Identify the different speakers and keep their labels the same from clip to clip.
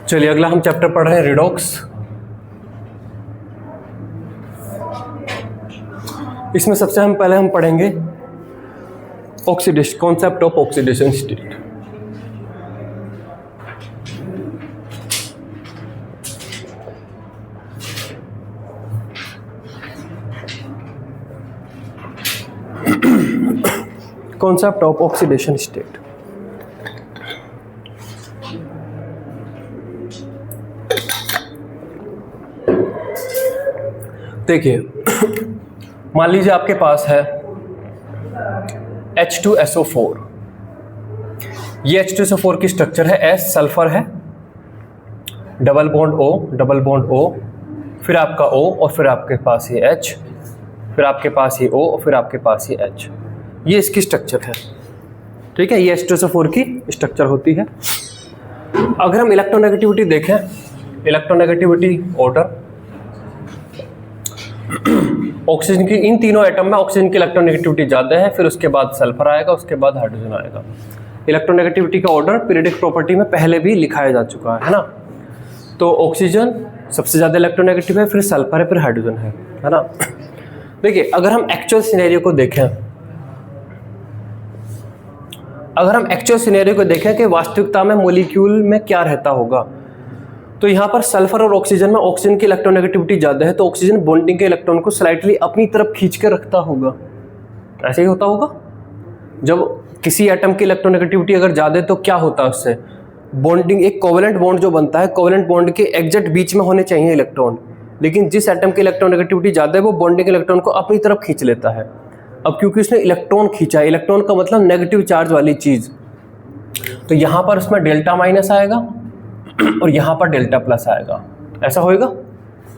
Speaker 1: चलिए अगला हम चैप्टर पढ़ रहे हैं रिडॉक्स। इसमें सबसे पहले हम पढ़ेंगे oxidation, concept of oxidation state. Concept of oxidation state. देखिए, मान लीजिए आपके पास है H2SO4। ये H2SO4 की स्ट्रक्चर है S, सल्फर है, double bond O, double bond O, फिर आपका O और फिर आपके पास ये H, फिर आपके पास ये O और फिर आपके पास ये H। ये इसकी स्ट्रक्चर है, ठीक है। ये H2SO4 की स्ट्रक्चर होती है। अगर हम इलेक्ट्रोनेगेटिविटी देखें, इलेक्ट्रोनेगेटिविटी ऑर्डर, ऑक्सीजन की इन तीनों एटम में ऑक्सीजन की इलेक्ट्रोनेगेटिविटी ज़्यादा है, फिर उसके बाद सल्फर आएगा, उसके बाद हाइड्रोजन आएगा। इलेक्ट्रोनेगेटिविटी का ऑर्डर पीरियोडिक प्रॉपर्टी में पहले भी लिखाया जा चुका है ना। तो ऑक्सीजन सबसे ज़्यादा इलेक्ट्रोनेगेटिव है, फिर सल्फर है, फिर हाइड्रोजन है ना। देखिए, अगर हम एक्चुअल सिनेरियो को देखें, कि वास्तविकता में मॉलिक्यूल में क्या रहता होगा, तो यहाँ पर सल्फर और ऑक्सीजन में ऑक्सीजन की इलेक्ट्रोनेगेटिविटी ज़्यादा है, तो ऑक्सीजन बॉन्डिंग के इलेक्ट्रॉन को स्लाइटली अपनी तरफ खींच के रखता होगा। ऐसे ही होता होगा। जब किसी एटम की इलेक्ट्रोनेगेटिविटी अगर ज़्यादा है तो क्या होता है उससे, बॉन्डिंग, एक कोवेलेंट बॉन्ड जो बनता है, कोवेलेंट बॉन्ड के एग्जैक्ट बीच में होने चाहिए इलेक्ट्रॉन, लेकिन जिस एटम की इलेक्ट्रोनेगेटिविटी ज़्यादा है वो बॉन्डिंग इलेक्ट्रॉन को अपनी तरफ खींच लेता है। अब क्योंकि उसने इलेक्ट्रॉन खींचा है, इलेक्ट्रॉन का मतलब नेगेटिव चार्ज वाली चीज़, तो यहाँ पर उसमें डेल्टा माइनस आएगा और यहाँ पर डेल्टा प्लस आएगा। ऐसा होएगा।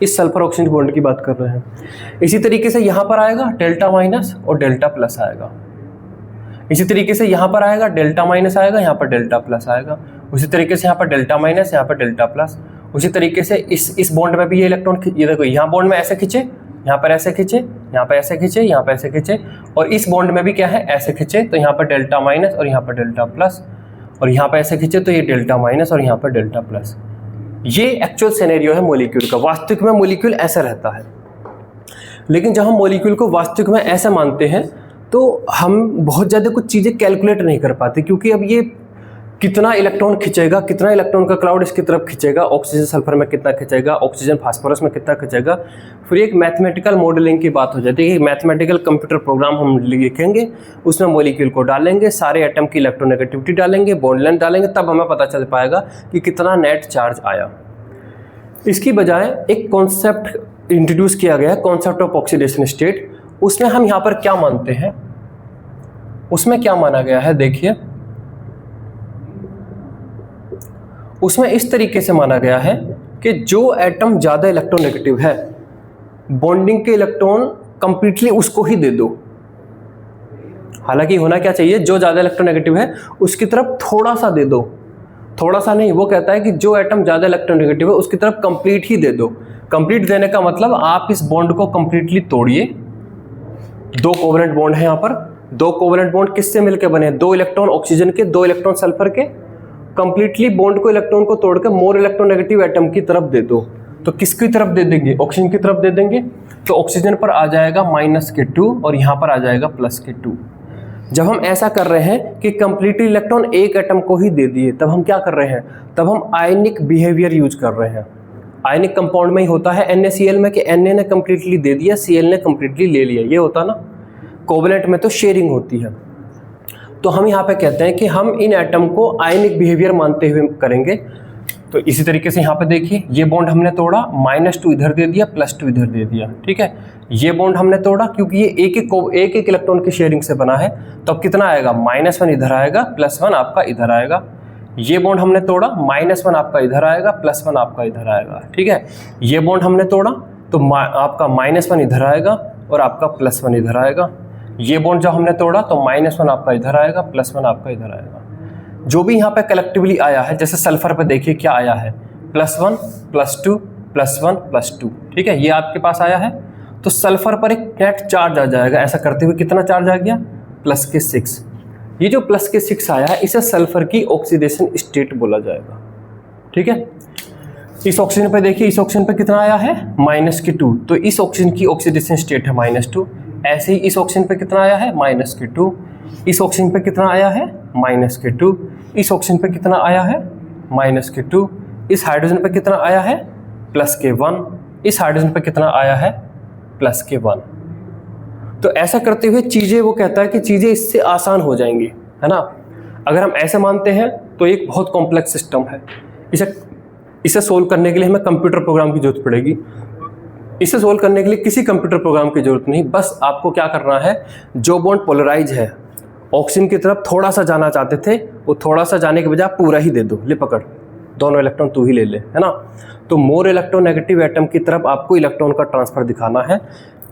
Speaker 1: इस सल्फर ऑक्सीजन बॉन्ड की बात कर रहे हैं। इसी तरीके से यहाँ पर आएगा डेल्टा माइनस और डेल्टा प्लस आएगा। इसी तरीके से यहाँ पर आएगा डेल्टा माइनस आएगा, यहाँ पर डेल्टा प्लस आएगा। उसी तरीके से यहाँ पर डेल्टा माइनस, यहाँ पर डेल्टा प्लस। उसी तरीके से इस बॉन्ड में भी ये इलेक्ट्रॉन, ये देखो, यहाँ बॉन्ड में ऐसे खींचे, यहाँ पर ऐसे खींचे, यहाँ पर ऐसे खींचे, यहाँ पर ऐसे खींचे, और इस बॉन्ड में भी क्या है, ऐसे खींचे, तो यहाँ पर डेल्टा माइनस और यहाँ पर डेल्टा प्लस, और यहाँ पर ऐसे खींचे तो ये डेल्टा माइनस और यहाँ पर डेल्टा प्लस। ये एक्चुअल सिनेरियो है मॉलिक्यूल का। वास्तविक में मॉलिक्यूल ऐसा रहता है, लेकिन जब हम मॉलिक्यूल को वास्तविक में ऐसा मानते हैं तो हम बहुत ज़्यादा कुछ चीज़ें कैलकुलेट नहीं कर पाते, क्योंकि अब ये कितना इलेक्ट्रॉन खींचेगा, कितना इलेक्ट्रॉन का क्लाउड इसकी तरफ खींचेगा, ऑक्सीजन सल्फर में कितना खींचेगा, ऑक्सीजन फास्फोरस में कितना खींचेगा, फिर एक मैथमेटिकल मॉडलिंग की बात हो जाती है। मैथमेटिकल कंप्यूटर प्रोग्राम हम लिखेंगे, उसमें मॉलिक्यूल को डालेंगे, सारे एटम की इलेक्ट्रोनेगेटिविटी डालेंगे, बॉन्ड लेंथ डालेंगे, तब हमें पता चल पाएगा कि कितना नेट चार्ज आया। इसकी बजाय एक कॉन्सेप्ट इंट्रोड्यूस किया गया है, कॉन्सेप्ट ऑफ ऑक्सीडेशन स्टेट। उसमें हम यहाँ पर क्या मानते हैं, उसमें क्या माना गया है, देखिए, उसमें इस तरीके से माना गया है कि जो एटम ज़्यादा इलेक्ट्रोनेगेटिव है, बॉन्डिंग के इलेक्ट्रॉन कंप्लीटली उसको ही दे दो। हालांकि होना क्या चाहिए, जो ज़्यादा इलेक्ट्रोनेगेटिव है उसकी तरफ थोड़ा सा दे दो, थोड़ा सा नहीं, वो कहता है कि जो एटम ज़्यादा इलेक्ट्रोनेगेटिव है उसकी तरफ कंप्लीट ही दे दो। कंप्लीट देने का मतलब आप इस बॉन्ड को कंप्लीटली तोड़िए। दो कोवेलेंट बॉन्ड है यहाँ पर, दो कोवेलेंट बॉन्ड किससे मिलकर बने हैं, दो इलेक्ट्रॉन ऑक्सीजन के, दो इलेक्ट्रॉन सल्फर के। कंप्लीटली बॉन्ड को, इलेक्ट्रॉन को तोड़कर मोर इलेक्ट्रोनेगेटिव एटम की तरफ दे दो, तो किसकी तरफ दे देंगे, ऑक्सीजन की तरफ दे देंगे। तो ऑक्सीजन पर आ जाएगा -2 और यहाँ पर आ जाएगा +2। जब हम ऐसा कर रहे हैं कि कंप्लीटली इलेक्ट्रॉन एक एटम को ही दे दिए, तब हम क्या कर रहे हैं, तब हम आयनिक बिहेवियर यूज कर रहे हैं। आयनिक कंपाउंड में ही होता है NaCl में कि Na ने कंप्लीटली दे दिया, Cl ने कंप्लीटली ले लिया, ये होता ना। कोवेलेंट में तो शेयरिंग होती है। तो हम यहाँ पे कहते हैं कि हम इन एटम को आयनिक बिहेवियर मानते हुए करेंगे। तो इसी तरीके से यहाँ पे देखिए, ये बॉन्ड हमने तोड़ा, -2 इधर दे दिया, +2 इधर दे दिया, ठीक है। ये बॉन्ड हमने तोड़ा क्योंकि ये एक एक इलेक्ट्रॉन की शेयरिंग से बना है, तो अब कितना आएगा, -1 इधर आएगा, +1 आपका इधर आएगा। ये बॉन्ड हमने तोड़ा, -1 आपका इधर आएगा, +1 आपका इधर आएगा, ठीक है। ये बॉन्ड हमने तोड़ा तो आपका -1 इधर आएगा और आपका +1 इधर आएगा। ये बॉन्ड जब हमने तोड़ा तो -1 आपका इधर आएगा, +1 आपका इधर आएगा। जो भी यहाँ पे कलेक्टिवली आया है, जैसे सल्फर पे देखिए क्या आया है, +1 +2 +1 +2, ठीक है, ये आपके पास आया है। तो सल्फर पर एक नेट चार्ज आ जाएगा। ऐसा करते हुए कितना चार्ज आ गया, +6। ये जो +6 आया है इसे सल्फर की ऑक्सीडेशन स्टेट बोला जाएगा। ठीक है, इस ऑक्सीजन पे देखिए, इस ऑक्सीजन पे कितना आया है, -2, तो इस ऑक्सीजन की ऑक्सीडेशन स्टेट है -2। ऐसे ही इस ऑक्सीजन पे कितना आया है, -2, इस ऑक्सीजन पे कितना आया है, -2, इस ऑक्सीजन पे कितना आया है, -2, इस हाइड्रोजन पे कितना आया है, +1, इस हाइड्रोजन पे कितना आया है, +1। तो ऐसा करते हुए चीज़ें, वो कहता है कि चीज़ें इससे आसान हो जाएंगी, है ना। अगर हम ऐसे मानते हैं तो एक बहुत कॉम्प्लेक्स सिस्टम है, इसे सोल्व करने के लिए हमें कंप्यूटर प्रोग्राम की जरूरत पड़ेगी। इसे सोल्व करने के लिए किसी कंप्यूटर प्रोग्राम की जरूरत नहीं, बस आपको क्या करना है, जो बॉन्ड पोलराइज है, ऑक्सीजन की तरफ थोड़ा सा जाना चाहते थे, वो थोड़ा सा जाने के बजाय पूरा ही दे दो, ले पकड़, दोनों इलेक्ट्रॉन तू ही ले ले, है ना। तो मोर इलेक्ट्रोनेगेटिव एटम की तरफ आपको इलेक्ट्रॉन का ट्रांसफर दिखाना है।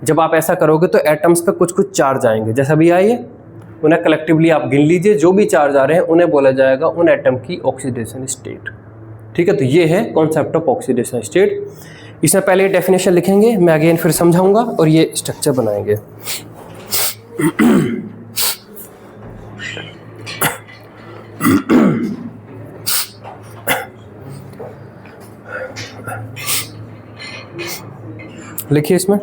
Speaker 1: जब आप ऐसा करोगे तो एटम्स पे कुछ कुछ चार्ज आएंगे, जैसा भी आइए, उन्हें कलेक्टिवली आप गिन लीजिए, जो भी चार्ज आ रहे हैं उन्हें बोला जाएगा उन एटम की ऑक्सीडेशन स्टेट। ठीक है, तो ये है कॉन्सेप्ट ऑफ ऑक्सीडेशन स्टेट। इसमें पहले डेफिनेशन लिखेंगे, मैं अगेन फिर समझाऊंगा और ये स्ट्रक्चर बनाएंगे। लिखिए इसमें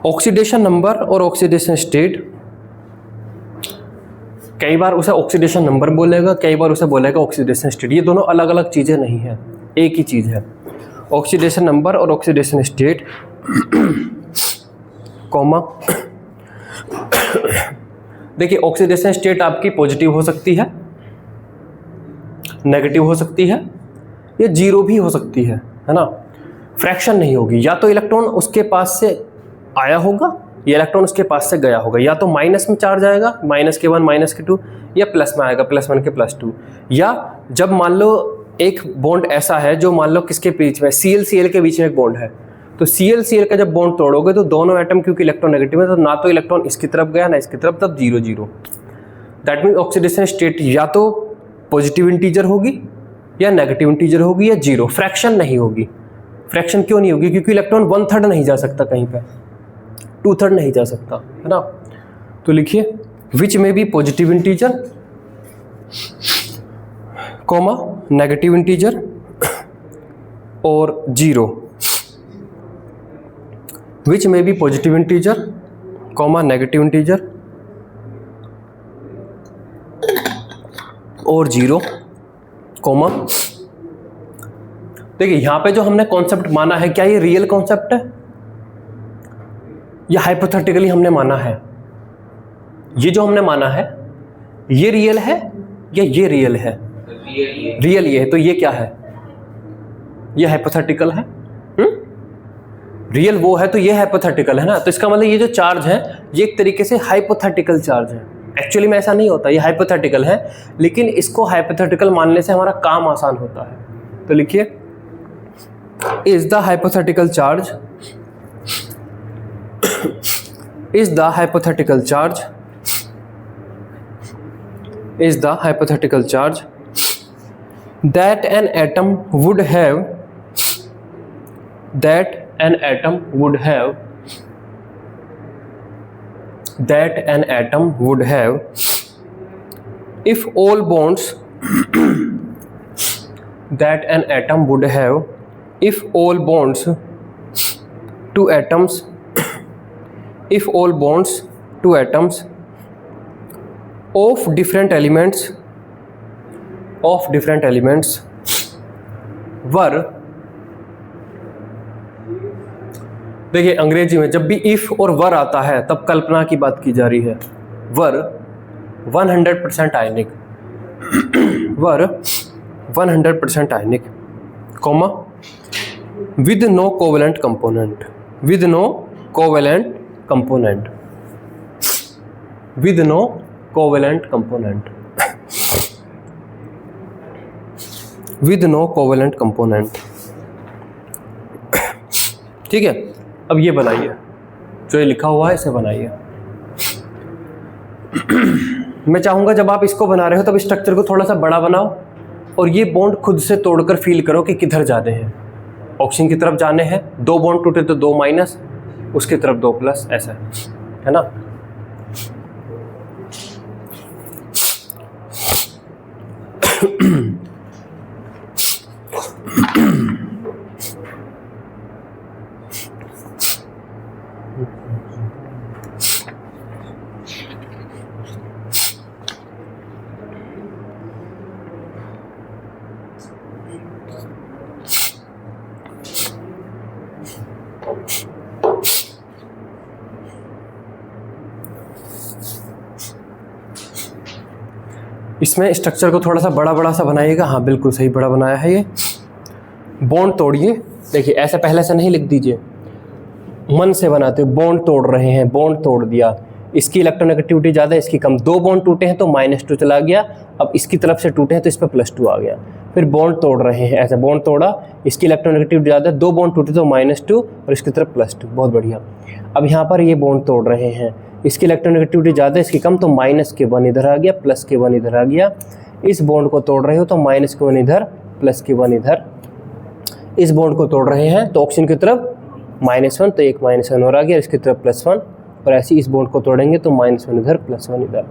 Speaker 1: ऑक्सीडेशन नंबर और ऑक्सीडेशन स्टेट। कई बार उसे ऑक्सीडेशन नंबर बोलेगा, कई बार उसे बोलेगा ऑक्सीडेशन स्टेट। ये दोनों अलग अलग चीज़ें नहीं है, एक ही चीज़ है। ऑक्सीडेशन नंबर और ऑक्सीडेशन स्टेट, कॉमा। देखिए, ऑक्सीडेशन स्टेट आपकी पॉजिटिव हो सकती है, नेगेटिव हो सकती है, या जीरो भी हो सकती है ना। फ्रैक्शन नहीं होगी, या तो इलेक्ट्रॉन उसके पास से आया होगा या इलेक्ट्रॉन उसके पास से गया होगा, या तो माइनस में चार्ज आएगा, -1 -2, या प्लस में आएगा, +1 के +2। या जब मान लो एक बॉन्ड ऐसा है जो मान लो किसके बीच में, Cl के बीच में एक बॉन्ड है, तो Cl का जब बॉन्ड तोड़ोगे तो दोनों एटम क्योंकि इलेक्ट्रोनेगेटिव है, तो ना तो इलेक्ट्रॉन इसकी तरफ गया ना इसकी तरफ, तब 0 0। दैट मीन ऑक्सीडेशन स्टेट या तो पॉजिटिव इंटीजर होगी या नेगेटिव इंटीजर होगी या 0, फ्रैक्शन नहीं होगी। फ्रैक्शन क्यों नहीं होगी, क्योंकि इलेक्ट्रॉन 1/3 नहीं जा सकता कहीं पे, 2/3 नहीं जा सकता, है ना। तो लिखिए विच में B positive integer, comma negative integer और 0, विच में B positive integer, comma negative integer और 0, कॉमा। देखिए यहां पे जो हमने कॉन्सेप्ट माना है, क्या ये रियल कॉन्सेप्ट है या हाइपोथेटिकली हमने माना है? ये जो हमने माना है ये रियल है या ये रियल है? रियल ये है, तो ये क्या है? ये हाइपोथेटिकल है। रियल वो है तो ये हाइपोथेटिकल है ना। तो इसका मतलब ये जो चार्ज है ये एक तरीके से हाइपोथेटिकल चार्ज है। एक्चुअली में ऐसा नहीं होता, ये हाइपोथेटिकल है, लेकिन इसको हाइपोथेटिकल मानने से हमारा काम आसान होता है। तो लिखिए is the hypothetical charge, is the hypothetical charge that an atom would have if all bonds to atoms of different elements were, देखिए अंग्रेजी में जब भी इफ और वर आता है तब कल्पना की बात की जा रही है। Were 100% ionic, were 100% ionic, comma with no covalent component, with no covalent component, with no covalent component, with no covalent component. ठीक है, अब ये बनाइए, जो ये लिखा हुआ है इसे बनाइए। मैं चाहूंगा जब आप इसको बना रहे हो तब स्ट्रक्चर को थोड़ा सा बड़ा बनाओ और ये बॉन्ड खुद से तोड़कर फील करो कि किधर जाते हैं। ऑक्सीजन की तरफ जाने हैं, 2 बॉन्ड टूटे तो 2 माइनस, उसकी तरफ 2 प्लस, ऐसा है ना। इसमें स्ट्रक्चर को थोड़ा सा बड़ा सा बनाइएगा। हाँ बिल्कुल सही, बड़ा बनाया है ये। बॉन्ड तोड़िए, देखिए ऐसे पहले से नहीं लिख दीजिए, मन से बनाते हो। बॉन्ड तोड़ रहे हैं, बॉन्ड तोड़ दिया, इसकी इलेक्ट्रोनेगेटिविटी ज़्यादा है, इसकी कम। 2 बॉन्ड टूटे हैं तो -2 चला गया, अब इसकी तरफ से टूटे हैं तो इस पर +2 आ गया। फिर बॉन्ड तोड़ रहे हैं, ऐसे बॉन्ड तोड़ा, इसकी इलेक्ट्रोनेगेटिविटी ज़्यादा है, 2 बॉन्ड टूटे तो -2 और इसकी तरफ +2, बहुत बढ़िया। अब यहाँ पर ये बॉन्ड तोड़ रहे हैं, इसकी इलेक्ट्रोनेगेटिविटी ज़्यादा है, इसकी कम, तो -1 इधर आ गया, +1 इधर आ गया। इस बॉन्ड को तोड़ रहे हो तो -1 इधर, +1 इधर। इस बॉन्ड को तोड़ रहे हैं तो ऑक्सीजन की तरफ -1, तो एक -1 और आ गया, इसकी तरफ +1, और ऐसे इस बॉन्ड को तोड़ेंगे तो -1 इधर, +1 इधर,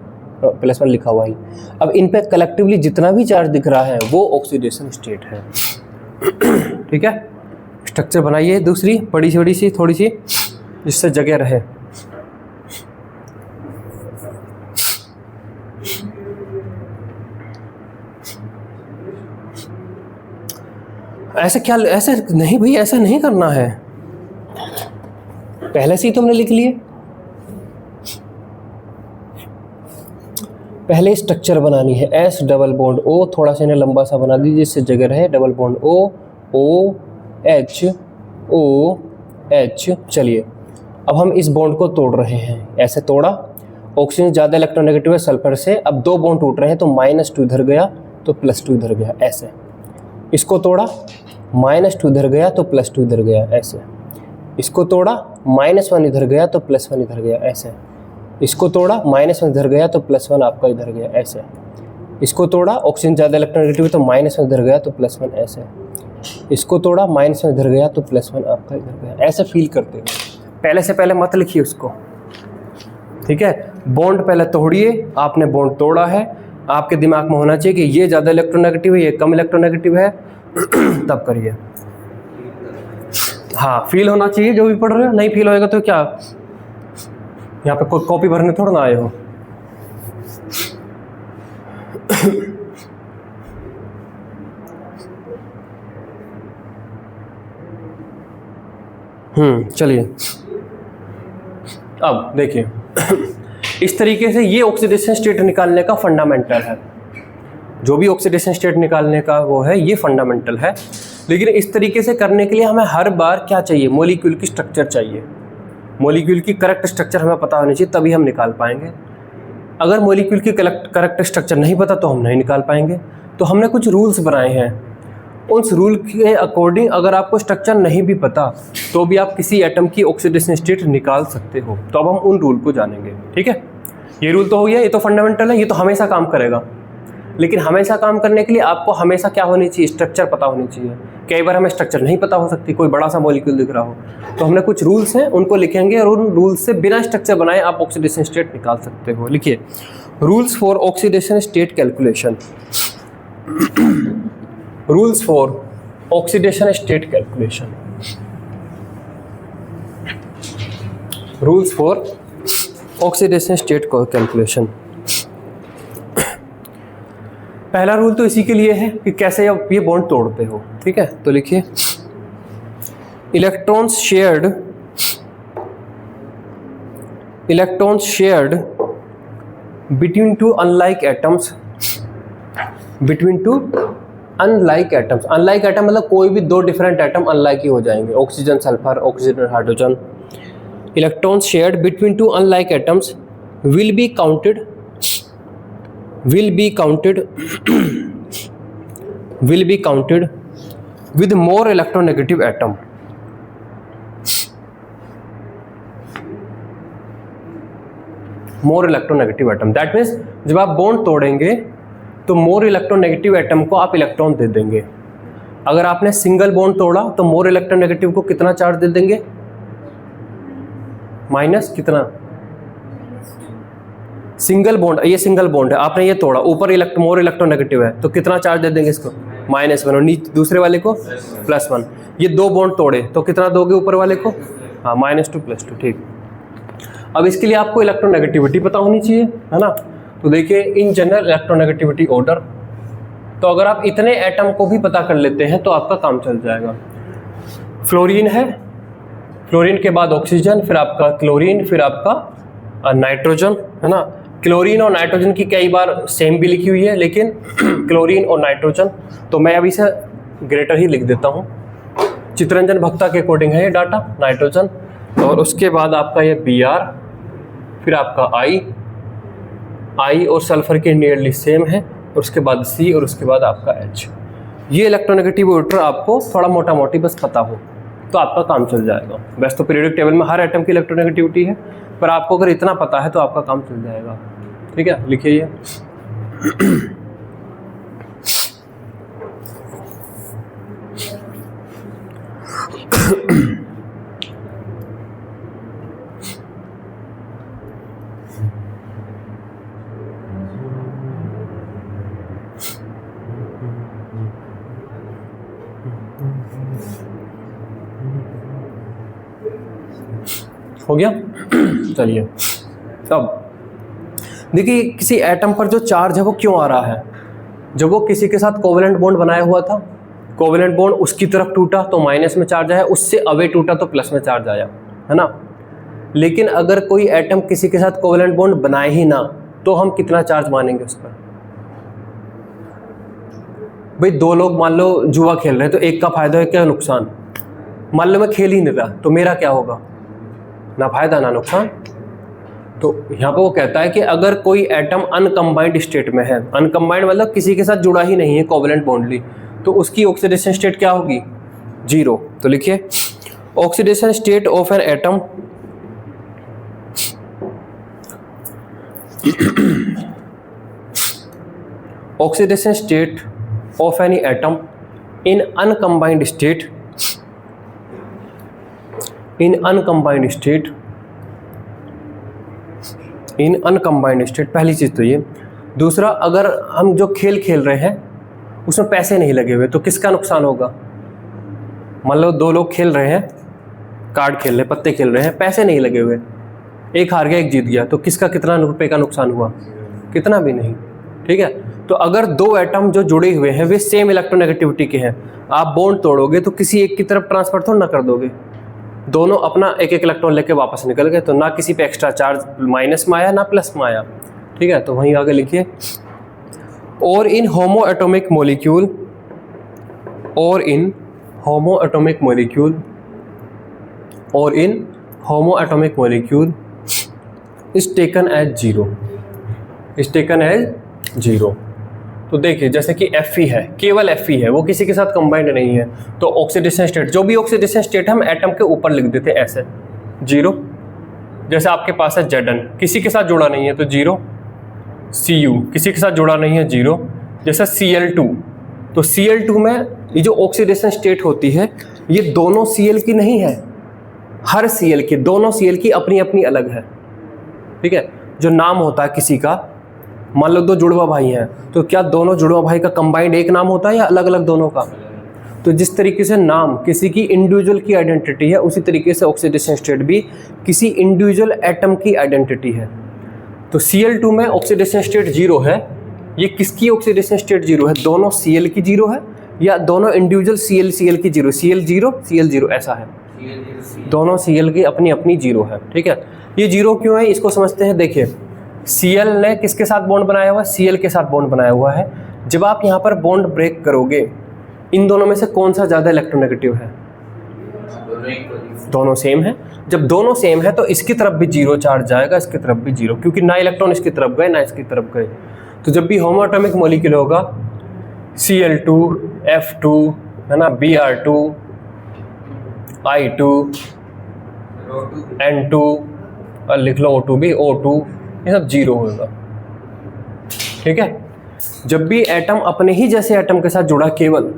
Speaker 1: +1 लिखा हुआ ही। अब इन पे कलेक्टिवली जितना भी चार्ज दिख रहा है वो ऑक्सीडेशन स्टेट है। ठीक है, स्ट्रक्चर बनाइए दूसरी बड़ी सी थोड़ी सी, जिससे जगह रहे। ऐसे क्या, ऐसे नहीं भाई, ऐसा नहीं करना है, पहले से ही तुमने लिख लिए। पहले स्ट्रक्चर बनानी है, S डबल बॉन्ड O, थोड़ा सा इन्हें लंबा सा बना दीजिए जिससे जगह रहे। Double bond O, O H O H। चलिए अब हम इस बॉन्ड को तोड़ रहे हैं, ऐसे तोड़ा, ऑक्सीजन ज़्यादा इलेक्ट्रोनेगेटिव है सल्फर से, अब 2 बॉन्ड टूट रहे हैं तो -2 इधर गया तो +2 इधर गया, ऐसे। इसको तोड़ा, -2 इधर गया तो +2 इधर गया, ऐसे। इसको तोड़ा, -1 इधर गया तो +1 इधर गया, ऐसे। इसको तोड़ा, -1 इधर गया तो +1 आपका इधर गया, ऐसे। इसको तोड़ा, ऑक्सीजन ज़्यादा इलेक्ट्रोनेगेटिव है तो -1 इधर गया तो +1, ऐसे। इसको तोड़ा, -1 इधर गया तो +1 आपका इधर गया, ऐसे फील करते हो। पहले से पहले मत लिखिए उसको, ठीक है। बॉन्ड पहले तोड़िए, आपने बॉन्ड तोड़ा है, आपके दिमाग में होना चाहिए कि ये ज़्यादा इलेक्ट्रोनेगेटिव है, ये कम इलेक्ट्रोनेगेटिव है, तब करिए। हाँ, फील होना चाहिए जो भी पढ़ रहे हो, नहीं फील होएगा तो क्या, यहाँ पे कोई कॉपी भरने थोड़ा ना आए हो। चलिए अब देखिए, इस तरीके से ये ऑक्सीडेशन स्टेट निकालने का फंडामेंटल है। जो भी ऑक्सीडेशन स्टेट निकालने का वो है, ये फंडामेंटल है। लेकिन इस तरीके से करने के लिए हमें हर बार क्या चाहिए, मॉलिक्यूल की स्ट्रक्चर चाहिए। मॉलिक्यूल की करेक्ट स्ट्रक्चर हमें पता होनी चाहिए, तभी हम निकाल पाएंगे। अगर मॉलिक्यूल की करेक्ट स्ट्रक्चर नहीं पता तो हम नहीं निकाल पाएंगे। तो हमने कुछ रूल्स बनाए हैं, उस रूल के अकॉर्डिंग अगर आपको स्ट्रक्चर नहीं भी पता तो भी आप किसी एटम की ऑक्सीडेशन स्टेट निकाल सकते हो। तो अब हम उन रूल को जानेंगे, ठीक है। ये रूल तो हो गया, ये तो फंडामेंटल है, ये तो हमेशा काम करेगा। लेकिन हमेशा काम करने के लिए आपको हमेशा क्या होनी चाहिए, स्ट्रक्चर पता होनी चाहिए। कई बार हमें स्ट्रक्चर नहीं पता हो सकती, कोई बड़ा सा मॉलिक्यूल दिख रहा हो, तो हमने कुछ रूल्स हैं उनको लिखेंगे और उन रूल्स से बिना स्ट्रक्चर बनाए आप ऑक्सीडेशन स्टेट निकाल सकते हो। लिखिए, rules for oxidation state calculation. Rules for oxidation state calculation. Rules for oxidation state calculation. पहला रूल तो इसी के लिए है कि कैसे आप ये बॉन्ड तोड़ते हो, ठीक है। तो लिखिए, electrons shared between two unlike atoms, between two unlike atoms. Unlike atom मतलब कोई भी 2 डिफरेंट एटम अनलाइक ही हो जाएंगे, oxygen sulphur, oxygen hydrogen. Electrons shared between two unlike atoms will be counted with more electronegative atom. More electronegative atom, that means जब आप bond तोड़ेंगे तो more electronegative atom को आप इलेक्ट्रॉन दे देंगे। अगर आपने सिंगल बॉन्ड तोड़ा तो मोर इलेक्ट्रोनेगेटिव को कितना चार्ज दे देंगे? माइनस कितना? सिंगल बॉन्ड, ये सिंगल बॉन्ड है, आपने ये तोड़ा, ऊपर मोर इलेक्ट्रोनेगेटिव है तो कितना चार्ज दे देंगे इसको? -1 और नीचे दूसरे वाले को +1। ये 2 बॉन्ड तोड़े तो कितना दोगे ऊपर वाले को? हाँ, -2 +2। ठीक, अब इसके लिए आपको इलेक्ट्रोनेगेटिविटी पता होनी चाहिए, है ना। तो देखिए इन जनरल इलेक्ट्रोनेगेटिविटी ऑर्डर, तो अगर आप इतने एटम को भी पता कर लेते हैं तो आपका काम चल जाएगा। फ्लोरीन है, फ्लोरीन के बाद ऑक्सीजन, फिर आपका क्लोरीन, फिर आपका नाइट्रोजन, है ना। क्लोरीन और नाइट्रोजन की कई बार सेम भी लिखी हुई है, लेकिन क्लोरीन और नाइट्रोजन, तो मैं अभी इसे ग्रेटर ही लिख देता हूँ। चित्ररंजन भक्ता के अकॉर्डिंग है ये डाटा, नाइट्रोजन, और उसके बाद आपका ये Br, फिर आपका I और सल्फर के नियरली सेम है, और उसके बाद C, और उसके बाद आपका H। ये इलेक्ट्रोनेगेटिव ऑर्डर आपको थोड़ा मोटा मोटी बस पता हो तो आपका काम चल जाएगा। वैसे तो पीरियोडिक टेबल में हर एटम की इलेक्ट्रोनेगेटिविटी है, पर आपको अगर इतना पता है तो आपका काम चल जाएगा। ठीक है, लिखिए ये। हो गया? चलिए, अब देखिए किसी एटम पर जो चार्ज है वो क्यों आ रहा है? जब वो किसी के साथ कोवेलेंट बॉन्ड बनाया हुआ था, कोवेलेंट बॉन्ड उसकी तरफ टूटा तो माइनस में चार्ज आया, उससे अवे टूटा तो प्लस में चार्ज आया, है ना। लेकिन अगर कोई एटम किसी के साथ कोवेलेंट बॉन्ड बनाए ही ना तो हम कितना चार्ज मानेंगे उस पर? भाई 2 लोग मान लो जुआ खेल रहे हैं तो एक का फायदा है क्या नुकसान? मान लो मैं खेल ही नहीं रहा तो मेरा क्या होगा? ना फायदा ना नुकसान। तो यहाँ पर वो कहता है कि अगर कोई एटम अनकम्बाइंड स्टेट में है, अनकम्बाइंड मतलब किसी के साथ जुड़ा ही नहीं है कोवेलेंट बॉन्डली, तो उसकी ऑक्सीडेशन स्टेट क्या होगी? 0। तो लिखिए oxidation state of an atom oxidation state of any atom in uncombined state, in uncombined state, in uncombined state, पहली चीज़ तो ये। दूसरा, अगर हम जो खेल खेल रहे हैं उसमें पैसे नहीं लगे हुए तो किसका नुकसान होगा? मान लो 2 लोग खेल रहे हैं, कार्ड खेल रहे हैं, पत्ते खेल रहे हैं, पैसे नहीं लगे हुए, एक हार गया एक जीत गया, तो किसका कितना रुपए का नुकसान हुआ? कितना भी नहीं। ठीक है, तो अगर 2 एटम जो जुड़े हुए हैं वे सेम इलेक्ट्रोनेगेटिविटी के हैं, आप बॉन्ड तोड़ोगे तो किसी एक की तरफ ट्रांसफर थोड़ा ना कर दोगे, दोनों अपना एक एक इलेक्ट्रॉन लेके वापस निकल गए, तो ना किसी पे एक्स्ट्रा चार्ज माइनस में आया ना प्लस में आया। ठीक है, तो वहीं आगे लिखिए और इन होमो एटॉमिक मॉलिक्यूल, और इन होमो एटॉमिक मॉलिक्यूल, और in homo atomic molecule is taken as 0, is taken as 0। तो देखिए जैसे कि Fe है, केवल Fe है, वो किसी के साथ कंबाइंड नहीं है, तो ऑक्सीडेशन स्टेट, जो भी ऑक्सीडेशन स्टेट हम एटम के ऊपर लिख देते हैं ऐसे 0। जैसे आपके पास है Zn, किसी के साथ जुड़ा नहीं है तो 0, Cu किसी के साथ जुड़ा नहीं है 0, जैसे Cl2, तो Cl2 में ये जो ऑक्सीडेशन स्टेट होती है ये दोनों Cl की नहीं है, हर Cl की, दोनों Cl की अपनी अपनी अलग है। ठीक है, जो नाम होता है किसी का, मान लो 2 जुड़वा भाई हैं तो क्या दोनों जुड़वा भाई का कंबाइंड एक नाम होता है या अलग अलग दोनों का? तो जिस तरीके से नाम किसी की इंडिविजुअल की आइडेंटिटी है, उसी तरीके से ऑक्सीडेशन स्टेट भी किसी इंडिविजुअल एटम की आइडेंटिटी है। तो Cl2 में ऑक्सीडेशन स्टेट 0 है, ये किसकी ऑक्सीडेशन स्टेट 0 है? दोनों Cl की 0 है या दोनों इंडिविजुअल Cl की 0? Cl0 ऐसा है, दोनों Cl की अपनी अपनी 0 है। ठीक है, ये 0 क्यों है इसको समझते हैं। देखिए Cl ने किसके साथ बॉन्ड बनाया हुआ है? Cl के साथ बॉन्ड बनाया हुआ है। जब आप यहाँ पर बॉन्ड ब्रेक करोगे, इन दोनों में से कौन सा ज़्यादा इलेक्ट्रोनेगेटिव है? दोनों सेम है। जब दोनों सेम है तो इसकी तरफ भी 0 चार्ज जाएगा, इसकी तरफ भी 0, क्योंकि ना इलेक्ट्रॉन इसकी तरफ गए ना इसकी तरफ गए। तो जब भी होमो एटॉमिक मॉलिक्यूल होगा Cl2, F2, है ना, Br2, I2, N2, और लिख लो O2 भी, O2, ये सब 0 होगा। ठीक है, जब भी एटम अपने ही जैसे एटम के साथ जुड़ा केवल,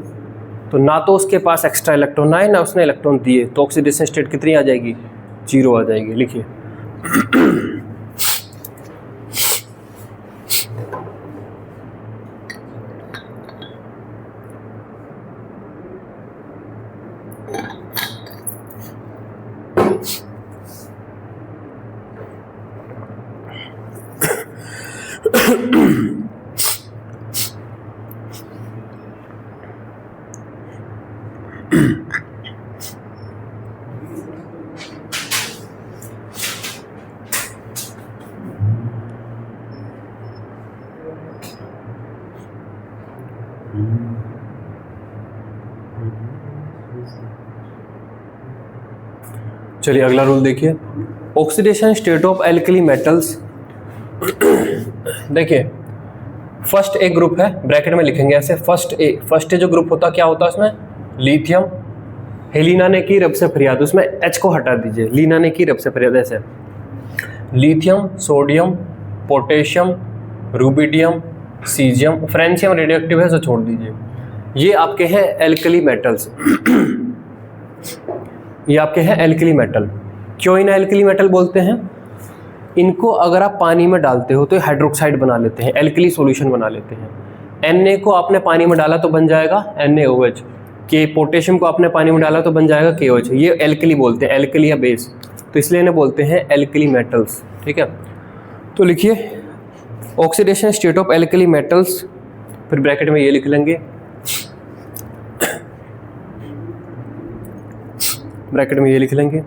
Speaker 1: तो ना तो उसके पास एक्स्ट्रा इलेक्ट्रॉन आए ना उसने इलेक्ट्रॉन दिए, तो ऑक्सीडेशन स्टेट कितनी आ जाएगी, 0 आ जाएगी। लिखिए चलिए अगला रूल देखिए, oxidation state of alkali metals. देखिए फर्स्ट ए ग्रुप है, ब्रैकेट में लिखेंगे ऐसे, फर्स्ट ए जो ग्रुप होता क्या होता है उसमें, लिथियम, हेलिना ने की रब से फरियाद, उसमें एच को हटा दीजिए, लीना ने की रब से फरियाद, ऐसे lithium, sodium, potassium, rubidium, caesium, francium radioactive है तो छोड़ दीजिए। ये आपके हैं एल्कली मेटल्स। ये आपके हैं एल्कली मेटल। क्यों इन्हें एल्कली मेटल बोलते हैं, इनको अगर आप पानी में डालते हो तो हाइड्रोक्साइड बना लेते हैं, एल्कली सॉल्यूशन बना लेते हैं। Na को आपने पानी में डाला तो बन जाएगा NaOH, के पोटेशियम को आपने पानी में डाला तो बन जाएगा KOH। ये एल्कली बोलते हैं, एल्कली या बेस, तो इसलिए इन्हें बोलते हैं एल्कली मेटल्स। ठीक है, तो लिखिए oxidation state of alkali metals, फिर ब्रैकेट में ये लिख लेंगे, ब्रैकेट में ये लिख लेंगे,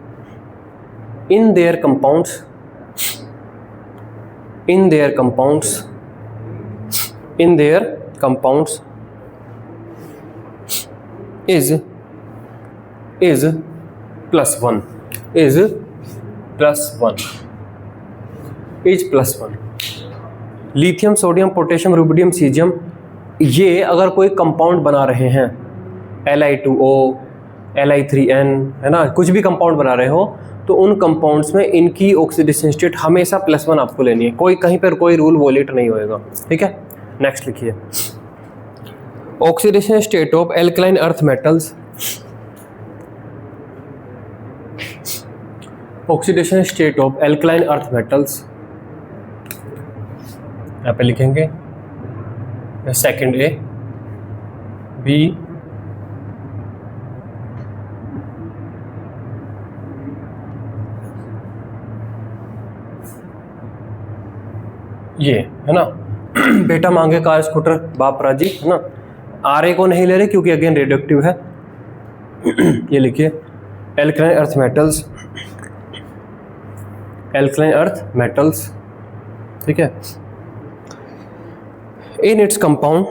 Speaker 1: in their compounds, in their compounds is +1, is +1। Lithium, sodium, potassium, rubidium, caesium, ये अगर कोई कंपाउंड बना रहे हैं, Li2O, Li3N, है ना, कुछ भी कंपाउंड बना रहे हो, तो उन कंपाउंड्स में इनकी ऑक्सीडेशन स्टेट हमेशा +1 आपको लेनी है, कोई कहीं पर कोई रूल वॉलेट नहीं होएगा। ठीक है, नेक्स्ट लिखिए, oxidation state of alkaline earth metals, oxidation state of alkaline earth metals, यहाँ पे लिखेंगे सेकंड ए, बी, ये है ना, बेटा मांगे कार स्कूटर बाप राजी, है ना। RA को नहीं ले रहे क्योंकि अगेन रेडियोएक्टिव है। ये लिखिए alkaline earth metals, alkaline earth metals, ठीक है, इन इट्स कंपाउंड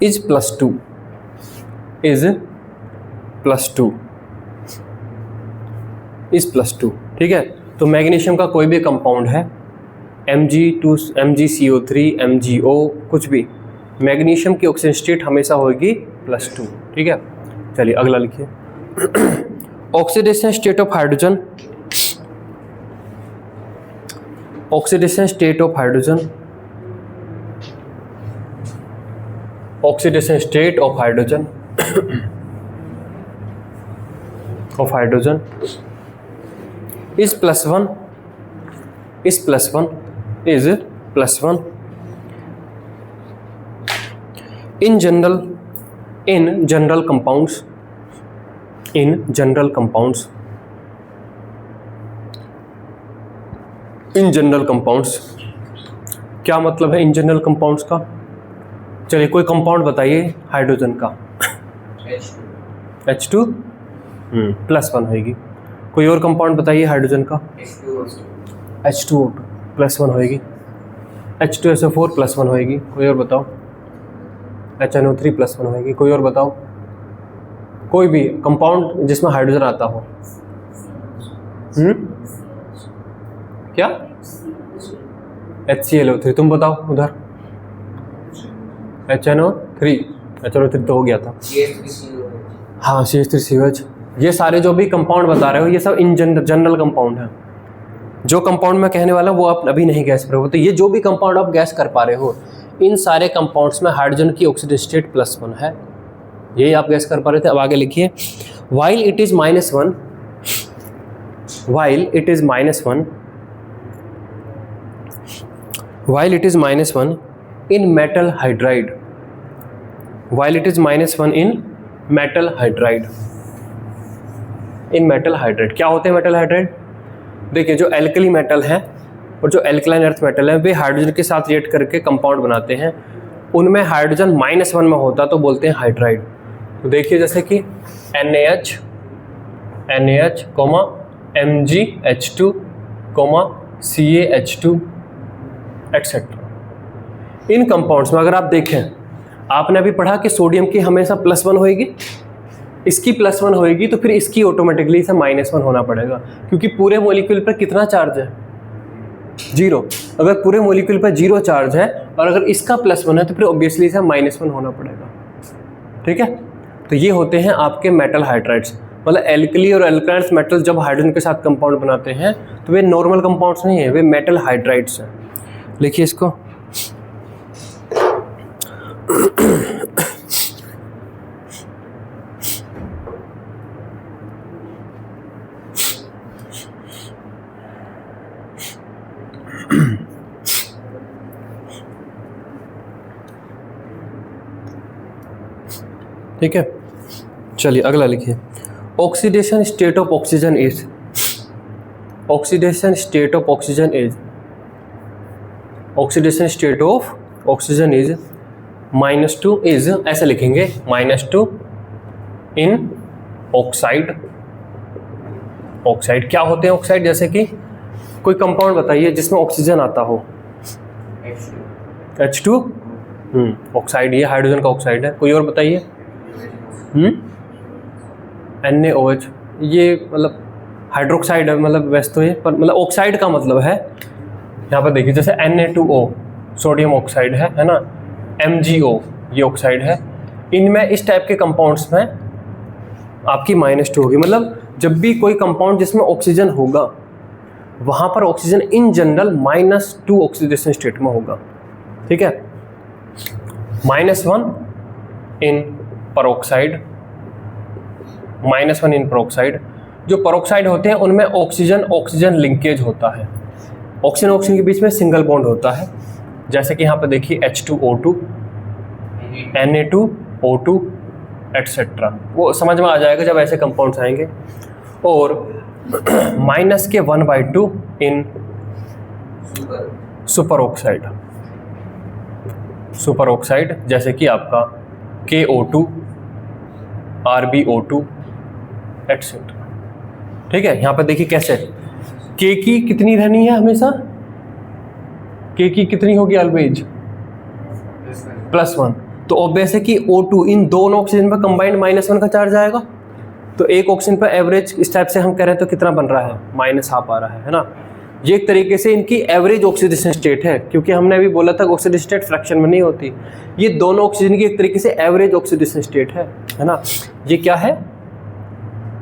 Speaker 1: is +2, ठीक है। तो मैग्नीशियम का कोई भी कंपाउंड है, Mg2, MgCO3, MgO, कुछ भी, मैग्नीशियम की ऑक्सीजन स्टेट हमेशा होगी +2। ठीक है, चलिए अगला लिखिए, oxidation state of hydrogen, oxidation state of hydrogen, oxidation state of hydrogen is +1, in general compounds, क्या मतलब है इन जनरल कंपाउंड्स का? चलिए कोई कंपाउंड बताइए हाइड्रोजन का, H2 +1 होगी। कोई और कंपाउंड बताइए हाइड्रोजन का, H2O2 +1 होगी, H2SO4 +1 होगी। कोई और बताओ, HNO3 +1 होगी। कोई और बताओ, कोई भी कंपाउंड जिसमें हाइड्रोजन आता हो। क्या? HClO3, तुम बताओ उधर। HNO3 तो हो गया था। हाँ, CH3COH ये सारे जो भी कंपाउंड बता रहे हो ये सब इन जनरल कंपाउंड है। जो कंपाउंड मैं कहने वाला वो आप अभी नहीं गैस कर रहे हो। तो ये जो भी कंपाउंड आप गैस कर पा रहे हो इन सारे कंपाउंड्स में हाइड्रोजन की ऑक्सीडेशन स्टेट +1 है, यही आप गैस कर पा रहे थे। अब आगे लिखिए, while it is -1 while it is -1 while it is -1 in metal hydride while it is -1 in metal hydride in metal hydride क्या होते हैं मेटल हाइड्राइड? देखिए, जो एल्कली मेटल है और जो एल्कलाइन अर्थ मेटल है वे हाइड्रोजन के साथ रिएक्ट करके कंपाउंड बनाते हैं। उनमें हाइड्रोजन -1 में होता तो बोलते हैं हाइड्राइड। तो देखिए जैसे कि NaH MgH2 CaH2 एटसेट्रा। इन कंपाउंड्स में अगर आप देखें, आपने अभी पढ़ा कि सोडियम की हमेशा +1 होएगी, इसकी +1 होएगी तो फिर इसकी ऑटोमेटिकली इसे -1 होना पड़ेगा, क्योंकि पूरे मॉलिक्यूल पर कितना चार्ज है? 0। अगर पूरे मॉलिक्यूल पर 0 चार्ज है और अगर इसका +1 है तो फिर ऑब्वियसली इसे -1 होना पड़ेगा। ठीक है, तो ये होते हैं आपके मेटल हाइड्राइड्स। मतलब एल्कली और एल्काइल मेटल जब हाइड्रोजन के साथ कंपाउंड बनाते हैं तो वे नॉर्मल कंपाउंड्स नहीं है, वे मेटल हाइड्राइड्स हैं। लिखिए इसको, ठीक है। चलिए अगला लिखिए, oxidation state of oxygen is oxidation state of oxygen is oxidation state of oxygen is -2 is, ऐसे लिखेंगे -2 इन ऑक्साइड। ऑक्साइड क्या होते हैं? ऑक्साइड जैसे कि कोई कंपाउंड बताइए जिसमें ऑक्सीजन आता हो। H2 ऑक्साइड, ये हाइड्रोजन का ऑक्साइड है। कोई और बताइए। NaOH, ये मतलब हाइड्रोक्साइड है, मतलब वैसे तो ये पर मतलब ऑक्साइड का मतलब है। यहाँ पर देखिए जैसे Na2O सोडियम ऑक्साइड है ना, MgO ये ऑक्साइड है। इनमें इस टाइप के कंपाउंड्स में आपकी -2 होगी। मतलब जब भी कोई कंपाउंड जिसमें ऑक्सीजन होगा वहाँ पर oxygen in general -2 oxidation state में होगा। ठीक है, -1 इन पेरोक्साइड, -1 इन पेरोक्साइड। जो पेरोक्साइड होते हैं उनमें ऑक्सीजन ऑक्सीजन लिंकेज होता है, ऑक्सीजन ऑक्सीजन के बीच में सिंगल बॉन्ड होता है। जैसे कि यहाँ पर देखिए H2O2 Na2O2 एटसेट्रा, वो समझ में आ जाएगा जब ऐसे कंपाउंड्स आएंगे। और -1/2 इन सुपर ऑक्साइड, सुपर ऑक्साइड जैसे कि आपका KO2 RbO2 एटसेट्रा। ठीक है, यहाँ पर देखिए कैसे K की कितनी रहनी है हमेशा, K की कितनी होगी ऑलवेज? +1। तो ऑब्वियस है कि O2 इन दोनों ऑक्सीजन पर कंबाइंड -1 का चार्ज आएगा। तो एक ऑक्सीजन पर एवरेज इस टाइप से हम कह रहे हैं तो कितना बन रहा है? -1/2 आ रहा है ना। ये एक तरीके से इनकी एवरेज ऑक्सीडेशन स्टेट है, क्योंकि हमने अभी बोला था ऑक्सीडेशन स्टेट फ्रैक्शन में नहीं होती। ये दोनों ऑक्सीजन की एक तरीके से एवरेज ऑक्सीडेशन स्टेट है ना। ये क्या है?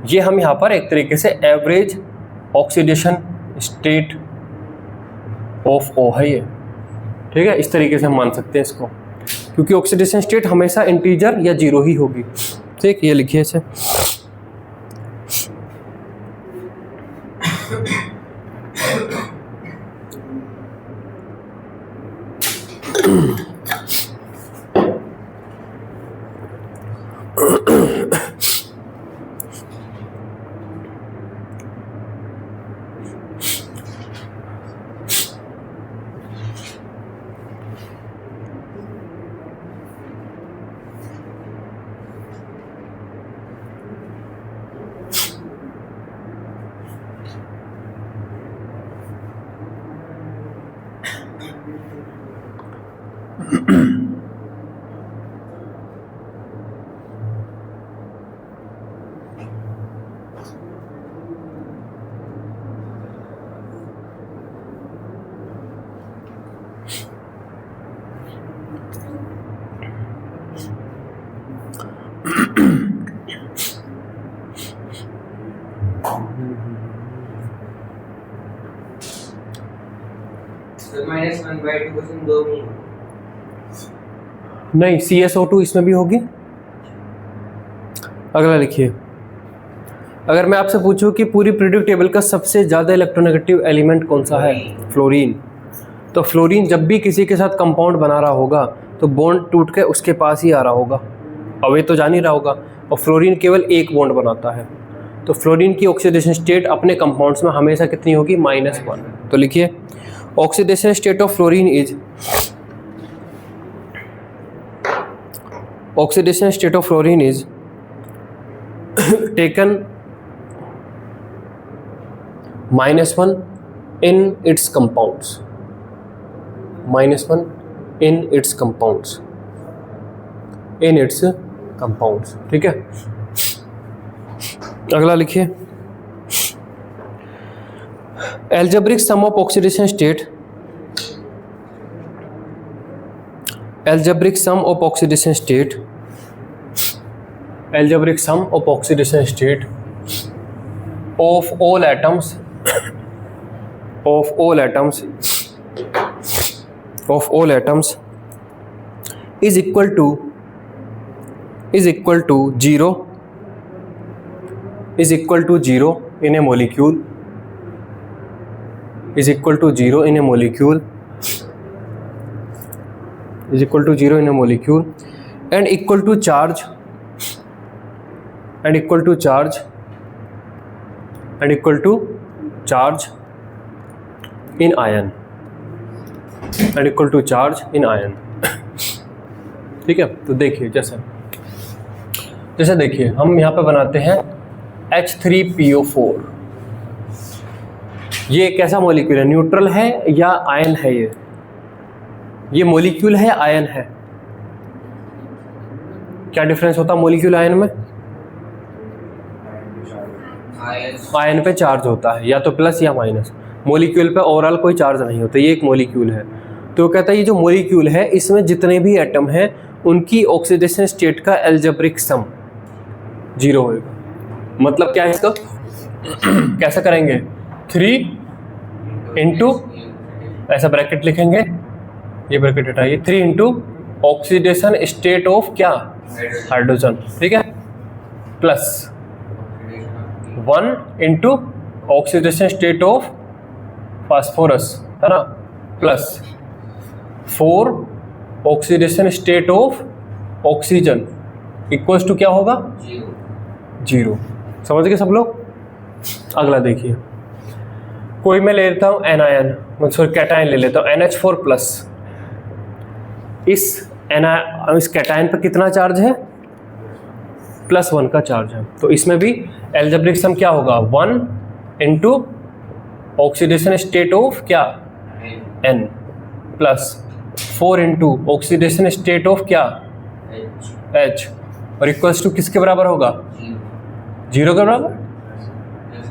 Speaker 1: ये हम यहाँ पर एक तरीके से average oxidation state of O है ये। ठीक है, इस तरीके से हम मान सकते हैं इसको, क्योंकि ऑक्सीडेशन स्टेट हमेशा इंटीजर या 0 ही होगी। ठीक, ये लिखिए इसे।
Speaker 2: -1/2 क्वेश्चन 2 में
Speaker 1: नहीं, CSO2 इसमें भी होगी। अगला लिखिए, अगर मैं आपसे पूछूं कि पूरी पीरियोडिक टेबल का सबसे ज़्यादा इलेक्ट्रोनेगेटिव एलिमेंट कौन सा है, फ्लोरीन। तो फ्लोरीन जब भी किसी के साथ कंपाउंड बना रहा होगा तो बॉन्ड टूट के उसके पास ही आ रहा होगा, अवे तो जान ही रहा होगा, और फ्लोरीन केवल एक बॉन्ड बनाता है। तो फ्लोरीन की ऑक्सीडेशन स्टेट अपने कंपाउंड्स में हमेशा कितनी होगी, -1। तो लिखिए, oxidation state of fluorine is, oxidation state of fluorine is taken -1 in its compounds, -1 in its compounds, in its compounds। ठीक है, अगला लिखिए, algebraic sum of oxidation state, algebraic sum of oxidation state, algebraic sum of oxidation state of all atoms, of all atoms, of all atoms is equal to 0, is equal to 0 in a molecule, is equal to 0 in a molecule, is equal to 0 in a molecule, and equal to charge, and equal to charge, and equal to charge in ion, and equal to charge in ion। ठीक है, तो देखिए, जैसे देखिए, हम यहाँ पे बनाते हैं H3PO4। ये कैसा मॉलिक्यूल है, न्यूट्रल है या आयन है? ये मॉलिक्यूल है, आयन है? क्या डिफरेंस होता है मॉलिक्यूल आयन में? आयन पे चार्ज होता है, या तो प्लस या माइनस। मॉलिक्यूल पे ओवरऑल कोई चार्ज नहीं होता। ये एक मॉलिक्यूल है, तो कहता है ये जो मॉलिक्यूल है इसमें जितने भी एटम हैं उनकी ऑक्सीडेशन स्टेट का एल्जेब्रिक सम 0 होगा। मतलब क्या है इसका, कैसे करेंगे, 3 इंटू, ऐसा ब्रैकेट लिखेंगे, ये ब्रैकेट हटाइए, 3 इंटू ऑक्सीडेशन स्टेट ऑफ क्या, हाइड्रोजन। ठीक है, plus 1 into oxidation state of phosphorus, है ना, plus 4 oxidation state of oxygen equals to क्या होगा, 0। समझ गए सब लोग? अगला देखिए, कोई मैं ले लेता हूँ एनायन, सॉरी कैटायन ले लेता हूँ, NH4 प्लस। इस कैटायन पर कितना चार्ज है, +1 का चार्ज है। तो इसमें भी एल्जेब्रिक सम क्या होगा, 1 इंटू ऑक्सीडेशन स्टेट ऑफ क्या, N, plus 4 into oxidation state of क्या, H, और इक्वल्स टू किसके बराबर होगा, 0 के बराबर,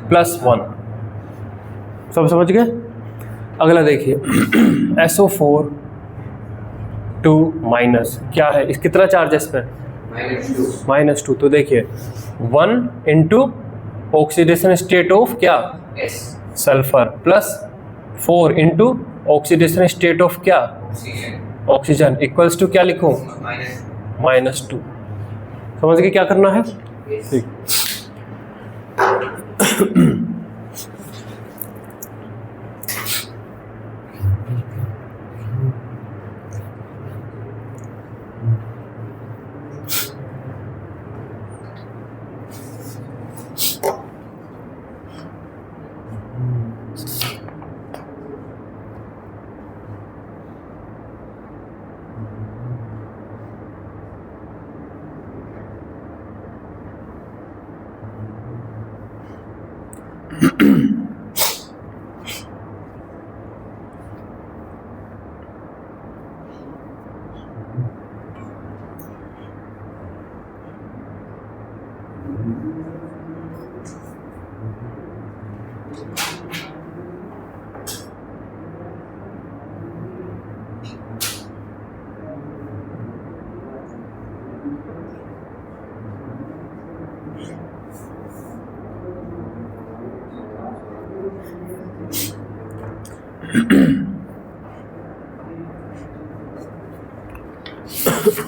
Speaker 1: +1। सब समझ गए? अगला देखिए, SO4 2 माइनस क्या है, इस कितना चार्ज है इस पर, -2। तो देखिए 1 इंटू ऑक्सीडेशन स्टेट ऑफ क्या, sulphur, plus 4 into oxidation state of क्या, ऑक्सीजन, इक्वल्स टू क्या लिखूं, -2। समझ गए क्या करना है? ठीक।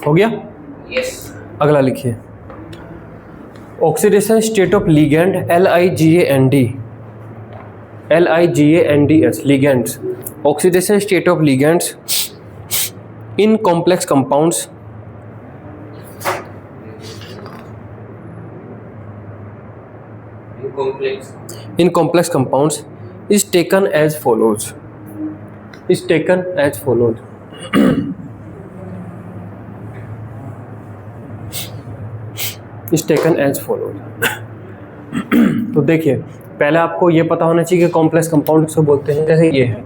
Speaker 1: हो गया?
Speaker 2: यस।
Speaker 1: अगला लिखिए, oxidation state of ligand LIGANDS ligands, oxidation state of ligands in complex compounds in complex compounds is taken as follows. Is taken as follows. Is taken as follows. तो देखिए, पहले आपको ये पता होना चाहिए कि कॉम्प्लेक्स कंपाउंड किसको बोलते हैं। जैसे ये है